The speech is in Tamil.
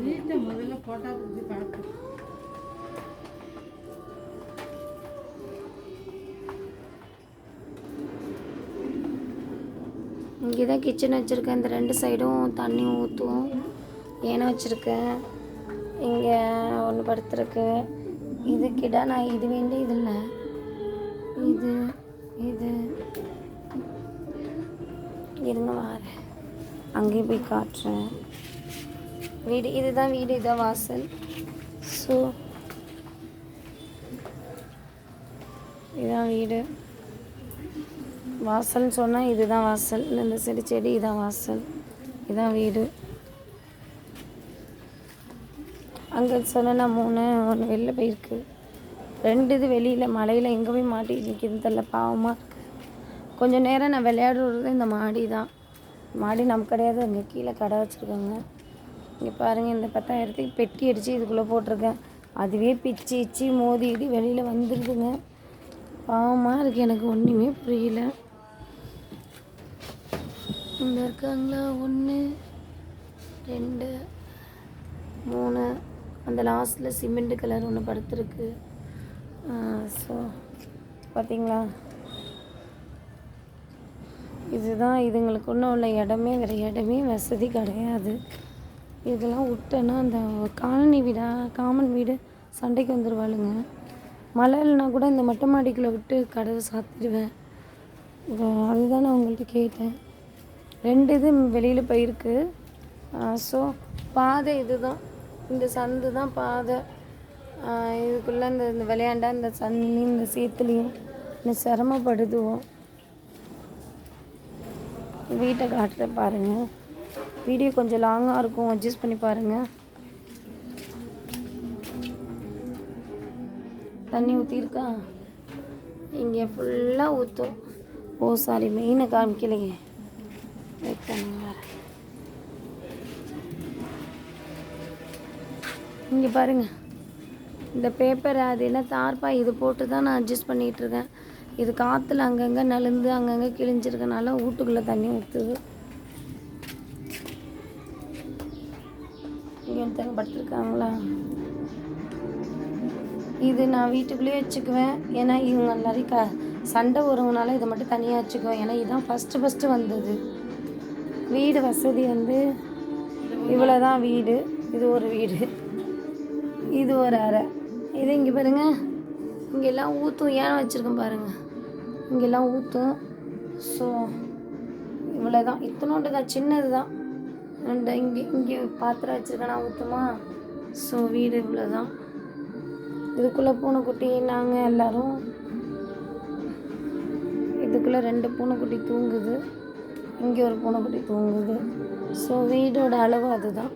வீட்டை முதல்ல போட்டா புரிஞ்சு பார்த்து. இங்கே தான் கிச்சன் வச்சுருக்கேன். இந்த 2 சைடும் தண்ணி ஊற்றும் ஏன்னா வச்சுருக்கேன். இங்கே ஒன்று படுத்துருக்கு. இது கிட்ட நான் இது வேண்டியது இல்லை. இது இது இருங்க வாரேன், அங்கேயும் போய் காட்டுறேன். வீடு இதுதான், வீடு இதுதான் வாசல். ஸோ இதுதான் வீடு. வாசல்னு சொன்னால் இதுதான் வாசல். இந்த செடி இதான் வாசல், இதான் வீடு. அங்கே சொன்னா 3 1 வெளில போயிருக்கு. 2 இது வெளியில் மழையில் எங்கே போய் மாட்டி நிற்கிதுன்னு தெரில, பாவமாக இருக்குது. கொஞ்சம் நேரம் நான் விளையாடுறது இந்த மாடி தான். மாடி நமக்கு கிடையாது, அங்கே கீழே கடை வச்சுருக்காங்க. இங்கே பாருங்கள், இந்த 10,000த்துக்கு பெட்டி அடித்து இதுக்குள்ளே போட்டிருக்கேன். அதுவே பிச்சு மோதிட்டு வெளியில் வந்துடுதுங்க. பாவமாக இருக்குது, எனக்கு ஒன்றுமே புரியல. இந்த இருக்காங்களா 1 2 3, அந்த லாஸ்ட்டில் சிமெண்ட் கலர் ஒன்று படுத்துருக்கு. ஸோ பார்த்தீங்களா, இதுதான் இதுங்களுக்கு ஒன்றும் உள்ள இடமே, வேறு இடமே வசதி கிடையாது. இதெல்லாம் விட்டேன்னா அந்த காலனி வீடா, காமன் வீடு சண்டைக்கு வந்துடுவாளுங்க. மழை இல்லைனா கூட இந்த மொட்டை மாடிக்குள்ளே விட்டு கதவை சாத்திடுவேன். அதுதான் நான் உங்கள்கிட்ட கேட்டேன். 2 இது வெளியில் போயிருக்கு. ஸோ பாதை இதுதான், இந்த சந்து தான் பாதை. இதுக்குள்ளே இந்த விளையாண்டா இந்த சன்னிலையும் இந்த சேத்துலேயும் இன்னும் சிரமப்படுதுவோம். வீட்டை காட்டுறேன் பாருங்கள். வீடியோ கொஞ்சம் லாங்காக இருக்கும், அட்ஜஸ்ட் பண்ணி பாருங்கள். தண்ணி ஊற்றிருக்கா, இங்கே ஃபுல்லாக ஊற்றும். ஓ சாரி, மெயினை காமிக்கலைங்க. வெயிட் பண்ணுங்க, இங்கே பாருங்கள். இந்த பேப்பர் அது என்ன தார்ப்பா, இது போட்டு தான் நான் அட்ஜஸ்ட் பண்ணிகிட்ருக்கேன். இது காற்றுல அங்கங்கே நலுந்து அங்கங்கே கிழிஞ்சிருக்கனால வீட்டுக்குள்ளே தண்ணி ஊற்றுது. இங்கே ஒருத்தங்க படுத்துருக்காங்களா, இது நான் வீட்டுக்குள்ளேயே வச்சுக்குவேன். ஏன்னா இவங்க எல்லாரையும் சண்டை வருவனால இதை மட்டும் தனியாக வச்சுக்குவேன். ஏன்னா இதுதான் ஃபஸ்ட்டு வந்தது. வீடு வசதி இவ்வளோ தான் வீடு. இது ஒரு வீடு, இது ஒரு அறை. இது இங்கே பாருங்கள், இங்கெல்லாம் ஊற்றும். ஏன் வச்சுருக்கேன் பாருங்கள், இங்கெல்லாம் ஊற்றும். ஸோ இவ்வளோ தான், இத்தனோண்டு தான், சின்னது தான். அண்ட் இங்கே பாத்திரம் வச்சுருக்கேன், நான் ஊற்றுமா. ஸோ வீடு இவ்வளோ தான். இதுக்குள்ளே பூனைக்குட்டி நாங்கள் எல்லோரும், இதுக்குள்ளே 2 பூனைக்குட்டி தூங்குது, இங்கே ஒரு பூனைக்குட்டி தூங்குது. ஸோ வீடோட அளவு அதுதான்.